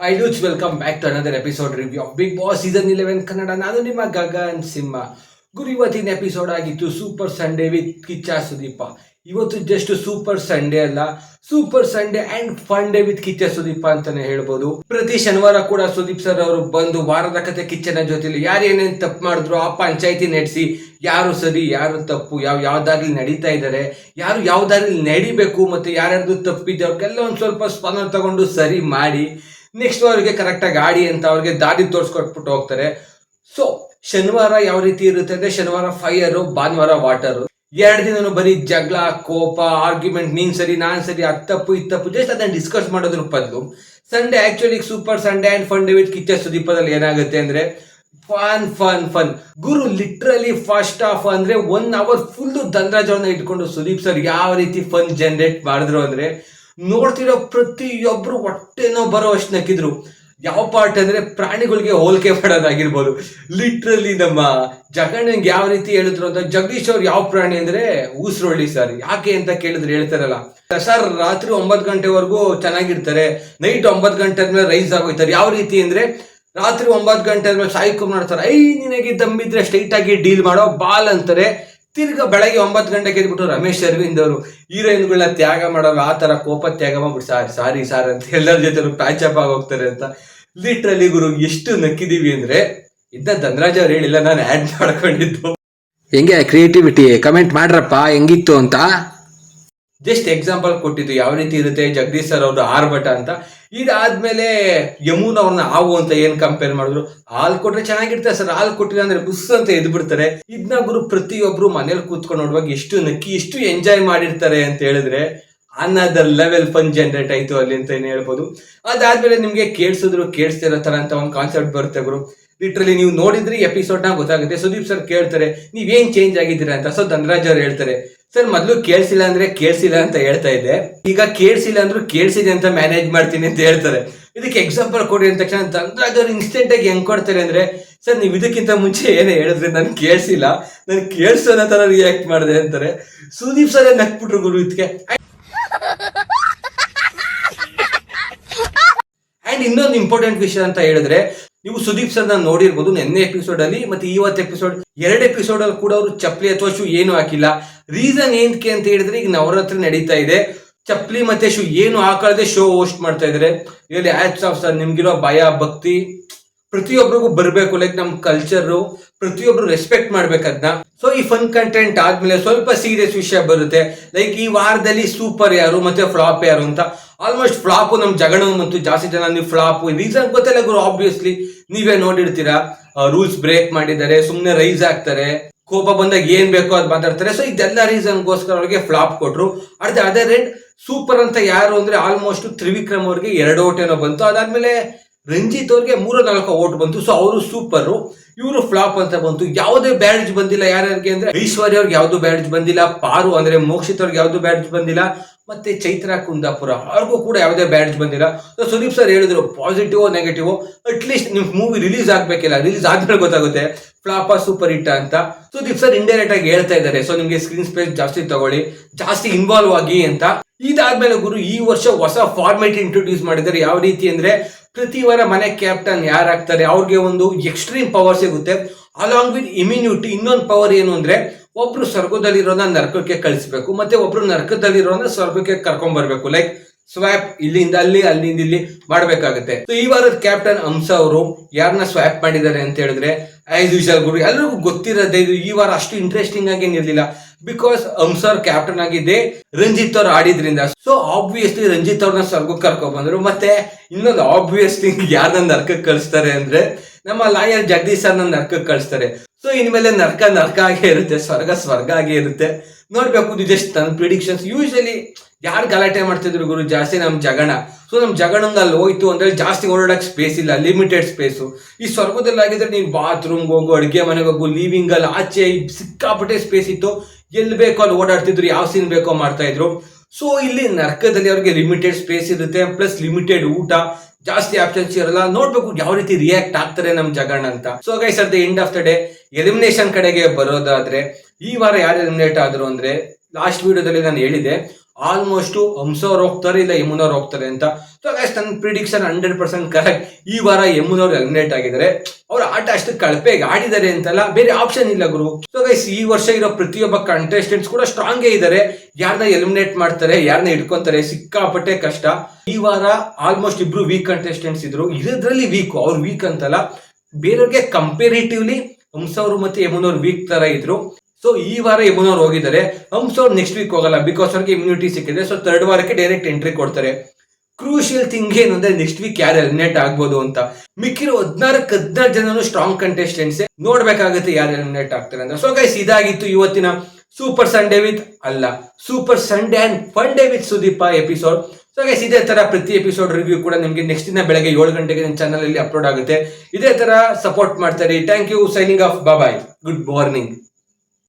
I dudes welcome back to another episode review of Bigg Boss season 11 Kannada. ನಾನು ನಿಮ್ಮ ಗಗನ್ ಸಿಂಹ. ಗುರು, ಇವತ್ತಿನ ಎಪಿಸೋಡ್ ಆಗಿತ್ತು super Sunday with Kichcha Sudeep. ಇವತ್ತು ಜಸ್ಟ್ ಸೂಪರ್ ಸಂಡೇ ಅಲ್ಲ, super Sunday and fun day with Kichcha Sudeep ಅಂತಾನೆ ಹೇಳ್ಬೋದು. ಪ್ರತಿ ಶನಿವಾರ ಕೂಡ ಸುದೀಪ್ ಸರ್ ಅವರು ಬಂದು ವಾರದ ಕತೆ ಕಿಚ್ಚನ ಜೊತೆಲಿ ಯಾರು ಏನೇನು ತಪ್ಪು ಮಾಡಿದ್ರು ಆ ಪಂಚಾಯಿತಿ ನಡೆಸಿ ಯಾರು ಸರಿ ಯಾರು ತಪ್ಪು, ಯಾವ ದಾರಿಲಿ ನಡೀತಾ ಇದ್ದಾರೆ, ಯಾರು ಯಾವ ದಾರಿಲಿ ನಡಿಬೇಕು, ಮತ್ತೆ ಯಾರ್ಯಾರ್ದು ತಪ್ಪಿದೆ ಅವ್ರಿಗೆಲ್ಲ ಒಂದು ಸ್ವಲ್ಪ ಸ್ಪಂದನ ತಗೊಂಡು ಸರಿ ಮಾಡಿ ನೆಕ್ಸ್ಟ್ ಅವ್ರಿಗೆ ಕರೆಕ್ಟಾಗಿ ಆಡಿ ಅಂತ ಅವ್ರಿಗೆ ದಾರಿ ತೋರಿಸ್ಕೊಟ್ಬಿಟ್ಟು ಹೋಗ್ತಾರೆ. ಸೊ ಶನಿವಾರ ಯಾವ ರೀತಿ ಇರುತ್ತೆ ಅಂದ್ರೆ, ಶನಿವಾರ ಫೈರು, ಭಾನುವಾರ ವಾಟರು. 2 ದಿನನೂ ಬರೀ ಜಗಳ, ಕೋಪ, ಆರ್ಗ್ಯುಮೆಂಟ್, ನೀನ್ ಸರಿ ನಾನ್ ಸರಿ, ಅದು ತಪ್ಪು ಇದು ತಪ್ಪು, ಜಸ್ಟ್ ಅದನ್ನ ಡಿಸ್ಕಸ್ ಮಾಡೋದ್ರ ಬದಲು Sunday actually super Sunday and fun day with Kichcha ಸುದೀಪದಲ್ಲಿ ಏನಾಗುತ್ತೆ ಅಂದ್ರೆ ಫನ್ ಫನ್ ಫನ್. ಗುರು, ಲಿಟ್ರಲಿ ಫಸ್ಟ್ ಹಾಫ್ ಅಂದ್ರೆ 1 ಅವರ್ ಫುಲ್ ದಂದ್ರಾಜವನ್ನ ಇಟ್ಕೊಂಡು ಸುದೀಪ್ ಸರ್ ಯಾವ ರೀತಿ ಫನ್ ಜನರೇಟ್ ಮಾಡಿದ್ರು ಅಂದ್ರೆ ನೋಡ್ತಿರೋ ಪ್ರತಿಯೊಬ್ರು ಹೊಟ್ಟೆನೋ ಬರೋ ಅಷ್ಟು ನಕ್ಕಿದ್ರು. ಯಾವ ಪಾರ್ಟ್ ಅಂದ್ರೆ ಪ್ರಾಣಿಗಳಿಗೆ ಹೋಲಿಕೆ ಮಾಡೋದಾಗಿರ್ಬೋದು. ಲಿಟ್ರಲಿ ನಮ್ಮ ಜಗಣ್ಣಂಗೆ ಯಾವ ರೀತಿ ಹೇಳಿದ್ರು ಅಂತ, ಜಗದೀಶ್ ಅವ್ರು ಯಾವ ಪ್ರಾಣಿ ಅಂದ್ರೆ ಊಸರೊಳ್ಳಿ ಸರ್. ಯಾಕೆ ಅಂತ ಕೇಳಿದ್ರೆ ಹೇಳ್ತಾರಲ್ಲ ಸರ್, ರಾತ್ರಿ 9 ಗಂಟೆವರೆಗೂ ಚೆನ್ನಾಗಿರ್ತಾರೆ, ನೈಟ್ 9 ಗಂಟೆ ಆದ್ಮೇಲೆ ರೈಸ್ ಆಗೋಯ್ತಾರೆ. ಯಾವ ರೀತಿ ಅಂದ್ರೆ ರಾತ್ರಿ 9 ಗಂಟೆ ಆದ್ಮೇಲೆ ಸಾಯ್ಕೊಂಡ್ ಮಾಡ್ತಾರೆ, ನಿನಗೆ ದಮ್ಮಿದ್ರೆ ಸ್ಟ್ರೈಟ್ ಆಗಿ ಡೀಲ್ ಮಾಡೋ ಬಾಲ್ ಅಂತಾರೆ. ತಿರ್ಗಾ ಬೆಳಗ್ಗೆ 9 ಗಂಟೆಗೆ ಎದ್ಬಿಟ್ಟು ರಮೇಶ್ ಅರವಿಂದ್ ಅವರು ಹೀರೋಯಿನ್ಗಳನ್ನ ತ್ಯಾಗ ಮಾಡೋರು, ಆ ತರ ಕೋಪ ತ್ಯಾಗ ಮಾಡ್ಬಿಟ್ಟು ಸಾರಿ ಸಾರ್ ಅಂತ ಎಲ್ಲರ ಜೊತೆ ಪ್ಯಾಚ್ ಅಪ್ ಆಗಿ ಹೋಗ್ತಾರೆ ಅಂತ. ಲಿಟ್ರಲಿ ಗುರು, ಎಷ್ಟು ನಕ್ಕಿದೀವಿ ಅಂದ್ರೆ ಇದ್ದ ಧನರಾಜ್ ಅವ್ರು ಹೇಳಿಲ್ಲ, ನಾನು ಆಡ್ ಮಾಡ್ಕೊಂಡಿದ್ದು. ಹೆಂಗೆ ಕ್ರಿಯೇಟಿವಿಟಿ ಕಮೆಂಟ್ ಮಾಡ್ರಪ್ಪ ಹೆಂಗಿತ್ತು ಅಂತ. ಜಸ್ಟ್ ಎಕ್ಸಾಂಪಲ್ ಕೊಟ್ಟಿದ್ದು ಯಾವ ರೀತಿ ಇರುತ್ತೆ ಜಗದೀಶ್ ಸರ್ ಅವ್ರದ್ದು ಆರ್ಭಟ ಅಂತ. ಇದಾದ್ಮೇಲೆ ಯಮುನ್ ಅವ್ರನ್ನ ಹಾವು ಅಂತ ಏನ್ ಕಂಪೇರ್ ಮಾಡಿದ್ರು. ಹಾಲು ಕೊಟ್ರೆ ಚೆನ್ನಾಗಿರ್ತಾರೆ ಸರ್, ಹಾಲು ಕೊಟ್ಟಿಲ್ಲ ಅಂದ್ರೆ ಬುಸ್ ಅಂತ ಎದ್ದು ಬಿಡ್ತಾರೆ. ಇದನ್ನ ಗುರು ಪ್ರತಿಯೊಬ್ರು ಮನೇಲಿ ಕೂತ್ಕೊಂಡು ನೋಡುವಾಗ ಎಷ್ಟು ನಕ್ಕಿ ಎಷ್ಟು ಎಂಜಾಯ್ ಮಾಡಿರ್ತಾರೆ ಅಂತ ಹೇಳಿದ್ರೆ ಅನ್ನದರ್ ಲೆವೆಲ್ ಫನ್ ಜನರೇಟ್ ಆಯ್ತು ಅಲ್ಲಿ ಅಂತ ಏನ್ ಹೇಳ್ಬೋದು. ಅದಾದ್ಮೇಲೆ ನಿಮ್ಗೆ ಕೇಳಿಸ್ತಿರೋ ತರ ಅಂತ ಒಂದು ಕಾನ್ಸೆಪ್ಟ್ ಬರುತ್ತೆ ಗುರು. ಲಿಟ್ರಲಿ ನೀವು ನೋಡಿದ್ರೆ ಎಪಿಸೋಡ್ ನಾಗ ಗೊತ್ತಾಗುತ್ತೆ. ಸುದೀಪ್ ಸರ್ ಕೇಳ್ತಾರೆ ನೀವೇನ್ ಚೇಂಜ್ ಆಗಿದ್ದೀರಾ ಅಂತ. ಸೊ ಧನರಾಜ್ ಅವ್ರು ಹೇಳ್ತಾರೆ, ಸರ್ ಮೊದ್ಲು ಕೇಳಿಸಿಲ್ಲ ಅಂದ್ರೆ ಕೇಳಿಸಿಲ್ಲ ಅಂತ ಹೇಳ್ತಾ ಇದ್ದೆ, ಈಗ ಕೇಳಿಸಿಲ್ಲ ಅಂದ್ರೂ ಕೇಳಿಸಿದೆ ಅಂತ ಮ್ಯಾನೇಜ್ ಮಾಡ್ತೀನಿ ಅಂತ ಹೇಳ್ತಾರೆ. ಇದಕ್ಕೆ ಎಕ್ಸಾಂಪಲ್ ಕೊಡಿ ಅಂದ ತಕ್ಷಣ ಧನರಾಜ್ ಅವ್ರು ಇನ್ಸ್ಟೆಂಟ್ ಆಗಿ ಹೆಂಗ್ ಕೊಡ್ತಾರೆ ಅಂದ್ರೆ, ಸರ್ ನೀವು ಇದಕ್ಕಿಂತ ಮುಂಚೆ ಏನೇ ಹೇಳಿದ್ರೆ ನನ್ ಕೇಳಿಸಿಲ್ಲ, ನನ್ ಕೇಳಿಸೋನ ತರ ರಿಯಾಕ್ಟ್ ಮಾಡಿದೆ ಅಂತಾರೆ. ಸುದೀಪ್ ಸರ್ ನಕ್ಬಿಟ್ರು ಗುರು ಇದಕ್ಕೆ. ಅಂಡ್ ಇನ್ನೊಂದು ಇಂಪಾರ್ಟೆಂಟ್ ವಿಷಯ ಅಂತ ಹೇಳಿದ್ರೆ, ನೀವು ಸುದೀಪ್ ಸರ್ ನೋಡಿರ್ಬೋದು ನೆನ್ನೆ ಎಪಿಸೋಡ್ ಅಲ್ಲಿ ಮತ್ತೆ ಇವತ್ತು ಎಪಿಸೋಡ್ 2 ಎಪಿಸೋಡ್ ಅಲ್ಲಿ ಕೂಡ ಅವರು ಚಪ್ಪಲಿ ಅಥವಾ ಶೂ ಏನು ಹಾಕಿಲ್ಲ. ರೀಸನ್ ಏನಕ್ಕೆ ಅಂತ ಹೇಳಿದ್ರೆ, ಈಗ ನವರಾತ್ರಿ ನಡೀತಾ ಇದೆ, ಚಪ್ಪಲಿ ಮತ್ತೆ ಶೂ ಏನು ಹಾಕಳದೆ ಶೋ ಹೋಸ್ಟ್ ಮಾಡ್ತಾ ಇದಾರೆ. ಇಲ್ಲಿ ಹ್ಯಾಟ್ಸ್ ಆಫ್ ಸರ್, ನಿಮ್ಗಿರೋ ಭಯ ಭಕ್ತಿ ಪ್ರತಿಯೊಬ್ಬರಿಗೂ ಬರ್ಬೇಕು. ಲೈಕ್ ನಮ್ ಕಲ್ಚರ್ ಪ್ರತಿಯೊಬ್ರು ರೆಸ್ಪೆಕ್ಟ್ ಮಾಡ್ಬೇಕದ್ನ. ಸೊ ಈ ಫನ್ ಕಂಟೆಂಟ್ ಆದ್ಮೇಲೆ ಸ್ವಲ್ಪ ಸೀರಿಯಸ್ ವಿಷಯ ಬರುತ್ತೆ. ಲೈಕ್ ಈ ವಾರದಲ್ಲಿ ಸೂಪರ್ ಯಾರು ಮತ್ತೆ ಫ್ಲಾಪ್ ಯಾರು ಅಂತ. ಆಲ್ಮೋಸ್ಟ್ ಫ್ಲಾಪ್ ನಮ್ ಜಗಣ ಮತ್ತು ಜಾಸ್ತಿ ಜನ ನೀವು ಫ್ಲಾಪ್ ರೀಸನ್ ಗೊತ್ತಿಲ್ಲ ಗುರು. ಆಬ್ವಿಯಸ್ಲಿ ನೀವೇ ನೋಡಿರ್ತೀರಾ, ರೂಲ್ಸ್ ಬ್ರೇಕ್ ಮಾಡಿದ್ದಾರೆ, ಸುಮ್ನೆ ರೈಸ್ ಆಗ್ತಾರೆ, ಕೋಪ ಬಂದಾಗ ಏನ್ ಬೇಕೋ ಅದ್ ಮಾತಾಡ್ತಾರೆ. ಸೊ ಇದೆಲ್ಲ ರೀಸನ್ಗೋಸ್ಕರ ಅವ್ರಿಗೆ ಫ್ಲಾಪ್ ಕೊಟ್ರು. ಅದರ್ ಎಂಡ್ ಸೂಪರ್ ಅಂತ ಯಾರು ಅಂದ್ರೆ ಆಲ್ಮೋಸ್ಟ್ ತ್ರಿವಿಕ್ರಮ್ ಅವ್ರಿಗೆ 2 ಓಟ್ ಏನೋ ಬಂತು. ಅದಾದ್ಮೇಲೆ ರಂಜಿತ್ ಅವ್ರಿಗೆ 3-4 ಓಟ್ ಬಂತು. ಸೊ ಅವರು ಸೂಪರ್, ಇವರು ಫ್ಲಾಪ್ ಅಂತ ಬಂತು. ಯಾವುದೇ ಬ್ಯಾಡ್ಜ್ ಬಂದಿಲ್ಲ ಯಾರ್ಯಾರಿಗೆ ಅಂದ್ರೆ, ಐಶ್ವರ್ಯ ಅವ್ರಿಗೆ ಯಾವ್ದು ಬ್ಯಾಡ್ಜ್ ಬಂದಿಲ್ಲ, ಪಾರು ಅಂದ್ರೆ ಮೋಕ್ಷಿತ್ ಅವ್ರಿಗೆ ಯಾವ್ದು ಬ್ಯಾಡ್ಜ್ ಬಂದಿಲ್ಲ, ಮತ್ತೆ ಚೈತ್ರಾ ಕುಂದಾಪುರ ಅವ್ರಿಗೂ ಕೂಡ ಯಾವುದೇ ಬ್ಯಾಡ್ಜ್ ಬಂದಿಲ್ಲ. ಸೊ ಸುದೀಪ್ ಸರ್ ಹೇಳಿದ್ರು ಪಾಸಿಟಿವ್ ನೆಗೆಟಿವ್ ಅಟ್ ಲೀಸ್ಟ್ ನಿಮ್ ಮೂವಿ ರಿಲೀಸ್ ಆಗ್ಬೇಕಿಲ್ಲ, ರಿಲೀಸ್ ಆದ್ಮೇಲೆ ಗೊತ್ತಾಗುತ್ತೆ ಫ್ಲಾಪ್ ಸೂಪರ್ ಹಿಟ್ ಅಂತ. ಸುದೀಪ್ ಸರ್ ಇಂಡೈರೆಕ್ಟ್ ಆಗಿ ಹೇಳ್ತಾ ಇದ್ದಾರೆ, ಸೊ ನಿಮ್ಗೆ ಸ್ಕ್ರೀನ್ ಸ್ಪೇಸ್ ಜಾಸ್ತಿ ತಗೊಳ್ಳಿ, ಜಾಸ್ತಿ ಇನ್ವಾಲ್ವ್ ಆಗಿ ಅಂತ. ಇದಾದ್ಮೇಲೆ ಗುರು ಈ ವರ್ಷ ಹೊಸ ಫಾರ್ಮೇಟ್ ಇಂಟ್ರೊಡ್ಯೂಸ್ ಮಾಡಿದ್ದಾರೆ. ಯಾವ ರೀತಿ ಅಂದ್ರೆ, ಪ್ರತಿ ವಾರ ಮನೆ ಕ್ಯಾಪ್ಟನ್ ಯಾರಾಗ್ತಾರೆ ಅವ್ರಿಗೆ ಒಂದು ಎಕ್ಸ್ಟ್ರೀಮ್ ಪವರ್ ಸಿಗುತ್ತೆ, ಅಲಾಂಗ್ ವಿತ್ ಇಮ್ಯುನಿಟಿ. ಇನ್ನೊಂದು ಪವರ್ ಏನು ಅಂದ್ರೆ, ಒಬ್ರು ಸ್ವರ್ಗದಲ್ಲಿರೋನ ನರಕಕ್ಕೆ ಕಳಿಸ್ಬೇಕು, ಮತ್ತೆ ಒಬ್ರು ನರಕದಲ್ಲಿರೋನ ಸ್ವರ್ಗಕ್ಕೆ ಕರ್ಕೊಂಡ್ ಬರ್ಬೇಕು. ಲೈಕ್ ಸ್ವ್ಯಾಪ್ ಇಲ್ಲಿಂದ ಅಲ್ಲಿ, ಅಲ್ಲಿಂದ ಇಲ್ಲಿ ಮಾಡ್ಬೇಕಾಗುತ್ತೆ. ಸೊ ಈ ವಾರದ ಕ್ಯಾಪ್ಟನ್ ಹಂಸ ಅವರು ಯಾರನ್ನ ಸ್ವ್ಯಾಪ್ ಮಾಡಿದ್ದಾರೆ ಅಂತ ಹೇಳಿದ್ರೆ, ಆಸ್ ಯೂಶಲ್ ಗುರು ಎಲ್ರಿಗೂ ಗೊತ್ತಿರೋದೇ ಇದು. ಈ ವಾರ ಅಷ್ಟು ಇಂಟ್ರೆಸ್ಟಿಂಗ್ ಆಗಿ ಏನಿರ್ಲಿಲ್ಲ, ಬಿಕಾಸ್ ಹಂಸ ಅವ್ರ ಕ್ಯಾಪ್ಟನ್ ಆಗಿದೆ ರಂಜಿತ್ ಅವ್ರು ಆಡಿದ್ರಿಂದ. ಸೊ ಆಬ್ವಿಯಸ್ಲಿ ರಂಜಿತ್ ಅವ್ರನ್ನ ಸ್ವರ್ಗಕ್ಕೆ ಕರ್ಕೊಂಡ್ ಬಂದ್ರು. ಮತ್ತೆ ಇನ್ನೊಂದು ಆಬ್ವಿಯಸ್ಲಿ ಯಾರನ್ನ ನರ್ಕಕ್ಕೆ ಕಳಿಸ್ತಾರೆ ಅಂದ್ರೆ, ನಮ್ಮ ಲಾಯರ್ ಜಗದೀಶ್ ಸರ್ನ ನರ್ಕಕ್ಕೆ ಕಳಿಸ್ತಾರೆ. ಸೊ ಇನ್ಮೇಲೆ ನರ್ಕ ಆಗೇ ಇರುತ್ತೆ, ಸ್ವರ್ಗ ಆಗೇ ಇರುತ್ತೆ. ನೋಡ್ಬೇಕು. ಜಸ್ಟ್ ನನ್ನ ಪ್ರಿಡಿಕ್ಷನ್ಸ್. ಯೂಶಲಿ ಯಾರು ಗಲಾಟೆ ಮಾಡ್ತಿದ್ರು ಗುರು ಜಾಸ್ತಿ, ನಮ್ ಜಗಣ. ಸೊ ನಮ್ ಜಗಣಂಗ ಅಲ್ಲಿ ಹೋಯ್ತು ಅಂದ್ರೆ ಜಾಸ್ತಿ ಓಡಾಡಕ್ ಸ್ಪೇಸ್ ಇಲ್ಲ, ಲಿಮಿಟೆಡ್ ಸ್ಪೇಸು. ಈ ಸ್ವರ್ಗದಲ್ಲಿ ಆಗಿದ್ರೆ ನೀವು ಬಾತ್ರೂಮ್ ಹೋಗು, ಅಡುಗೆ ಮನೆಗೆ ಹೋಗು, ಲಿವಿಂಗ್ ಅಲ್ಲಿ ಆಚೆ ಸಿಕ್ಕಾಪಟ್ಟೆ ಸ್ಪೇಸ್ ಇತ್ತು, ಎಲ್ಲಿ ಬೇಕೋ ಅಲ್ಲಿ ಓಡಾಡ್ತಿದ್ರು, ಯಾವ ಸೀನ್ ಬೇಕೋ ಮಾಡ್ತಾ ಇದ್ರು. ಸೊ ಇಲ್ಲಿ ನರ್ಕದಲ್ಲಿ ಅವ್ರಿಗೆ ಲಿಮಿಟೆಡ್ ಸ್ಪೇಸ್ ಇರುತ್ತೆ, ಪ್ಲಸ್ ಲಿಮಿಟೆಡ್ ಊಟ, ಜಾಸ್ತಿ ಆಪ್ಷನ್ಸ್ ಇರಲ್ಲ. ನೋಡ್ಬೇಕು ಯಾವ ರೀತಿ ರಿಯಾಕ್ಟ್ ಆಗ್ತಾರೆ ನಮ್ ಜಗನ್ ಅಂತ. So guys at the end of the day elimination ಕಡೆಗೆ ಬರೋದಾದ್ರೆ, ಈ ವಾರ ಯಾರು ಎಲಿಮಿನೇಟ್ ಆದ್ರು ಅಂದ್ರೆ, ಲಾಸ್ಟ್ ವಿಡಿಯೋದಲ್ಲಿ ನಾನು ಹೇಳಿದೆ ಆಲ್ಮೋಸ್ಟ್ ಹಂಸ ಅವ್ರು ಹೋಗ್ತಾರೆ ಇಲ್ಲ ಯಮುನವ್ರು ಹೋಗ್ತಾರೆ ಅಂತ. ಸೊ ಗೈಸ್ ನನ್ನ ಪ್ರಿಡಿಕ್ಷನ್ 100% ಕರೆಕ್ಟ್. ಈ ವಾರ ಯಮುನವ್ರು ಎಲಿಮಿನೇಟ್ ಆಗಿದ್ದಾರೆ. ಅವ್ರ ಆಟ ಅಷ್ಟು ಕಳಪೆಗೆ ಆಡಿದ್ದಾರೆ ಅಂತಲ್ಲ, ಬೇರೆ ಆಪ್ಷನ್ ಇಲ್ಲ ಗುರು. ಸೊ ಗೈಸ್ ಈ ವರ್ಷ ಇರೋ ಪ್ರತಿಯೊಬ್ಬ ಕಂಟೆಸ್ಟೆಂಟ್ಸ್ ಕೂಡ ಸ್ಟ್ರಾಂಗೇ ಇದ್ದಾರೆ. ಯಾರನ್ನ ಎಲಿಮಿನೇಟ್ ಮಾಡ್ತಾರೆ, ಯಾರನ್ನ ಇಟ್ಕೊಂತಾರೆ ಸಿಕ್ಕಾಪಟ್ಟೆ ಕಷ್ಟ. ಈ ವಾರ ಆಲ್ಮೋಸ್ಟ್ ಇಬ್ರು ವೀಕ್ ಕಂಟೆಸ್ಟೆಂಟ್ಸ್ ಇದ್ರು. ಇದ್ರಲ್ಲಿ ವೀಕ್, ಅವ್ರು ವೀಕ್ ಅಂತಲ್ಲ, ಬೇರೆಯವ್ರಿಗೆ ಕಂಪೇರಿಟಿವ್ಲಿ ಹಂಸ ಅವರು ಮತ್ತೆ ಯಮುನವ್ರು ವೀಕ್ ತರ ಇದ್ರು. ಸೊ ಈ ವಾರ ಯಮುನವ್ರು ಹೋಗಿದ್ದಾರೆ. ಹಂಸ ಅವ್ರು ನೆಕ್ಸ್ಟ್ ವೀಕ್ ಹೋಗಲ್ಲ, ಬಿಕಾಸ್ ಅವ್ರಿಗೆ ಇಮ್ಯುನಿಟಿ ಸಿಕ್ಕಿದೆ. ಸೊ 3rd ವಾರಕ್ಕೆ ಡೈರೆಕ್ಟ್ ಎಂಟ್ರಿ ಕೊಡ್ತಾರೆ. ಕ್ರೂಷಿಯಲ್ ಥಿಂಗ್ ಏನು ಅಂದ್ರೆ ನೆಕ್ಸ್ಟ್ ವೀಕ್ ಯಾರು ಎಲಿಮಿನೇಟ್ ಆಗ್ಬೋದು ಅಂತ. ಮಿಕ್ಕಿರೋ 14 ಜನನು ಸ್ಟ್ರಾಂಗ್ ಕಂಟೆಸ್ಟೆಂಟ್ಸ್. ನೋಡ್ಬೇಕಾಗುತ್ತೆ ಯಾರು ಎಲಿಮಿನೇಟ್ ಆಗ್ತಾರೆ ಅಂತ. ಸೊ ಗೈಸ್ ಇದಾಗಿತ್ತು ಇವತ್ತಿನ ಸೂಪರ್ ಸಂಡೇ ವಿತ್ ಅಲ್ಲ super Sunday and fun day with Sudeep episode. So guys ಇದೇ ತರ ಪ್ರತಿ ಎಪಿಸೋಡ್ ರಿವ್ಯೂ ಕೂಡ ನಿಮಗೆ ನೆಕ್ಸ್ಟ್ ದಿನ ಬೆಳಗ್ಗೆ 7 ಗಂಟೆಗೆ ನನ್ನ ಚಾನಲ್ ಅಲ್ಲಿ ಅಪ್ಲೋಡ್ ಆಗುತ್ತೆ. ಇದೇ ತರ ಸಪೋರ್ಟ್ ಮಾಡ್ತಾರೆ. Thank you. Signing off. Bye. Good morning.